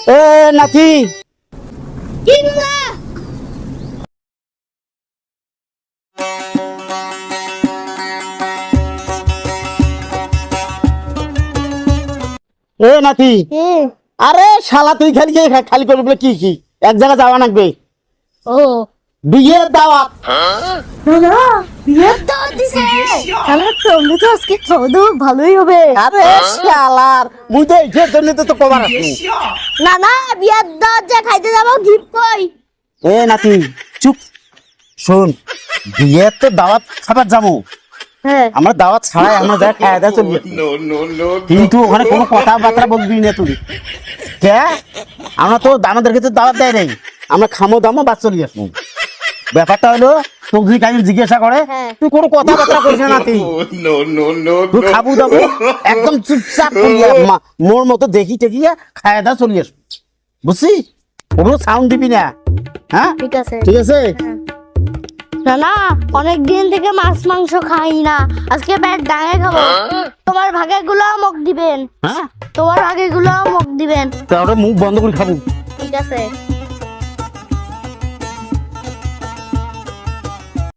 এ নাতি এ নাতি আরে শালা তুই খালি খালি করবি বলে কি এক জায়গা যাওয়া লাগবে। ও বিয়ের দাওয়াত। না বিয়ের দাওয়াত দিছে তাহলে তুমি তো আজকে খাওয়া ভালোই হবে। আরে শালার মুই তো এটার জন্য তো কবার আসি। না না বিয়ের দাওয়াত যা খাইতে যাবো গিফট কই। এ নাতি চুপ শোন, বিয়ের তো দাওয়াত খাবার যাবো, হ্যাঁ আমরা দাওয়াত ছাড়াই আমরা যা খাওয়া দাওয়া চলবে, কিন্তু ওখানে কোনো কথাবার্তা বলবি না তুই। কে আমরা তো আমাদেরকে তো দাওয়াত দেয় নাই, আমরা খামো দামো বাস চলে আসবো। ব্যাপারটা হলো তোকে যদি কাজ জিজ্ঞাসা করে তুই কোনো কথাবার্তা করিস না নাতি, তুই খাবো দাবো একদম চুপচাপ মোর মতো দেখি টেকিয়ে খাওয়া দাওয়া চলে আসবো, বুঝছিস? কোনো সাউন্ড দিবি না। হ্যাঁ ঠিক আছে ঠিক আছে। না না অনেক দিন থেকে মাছ মাংস খাই না, আজকে পেট ডাঙে খাবো। তোমার ভাগে গুলো মুখ দিবেন, হ্যাঁ তোমার ভাগে গুলো মুখ দিবেন। তাহলে মুখ বন্ধ করে খাবো। ঠিক আছে।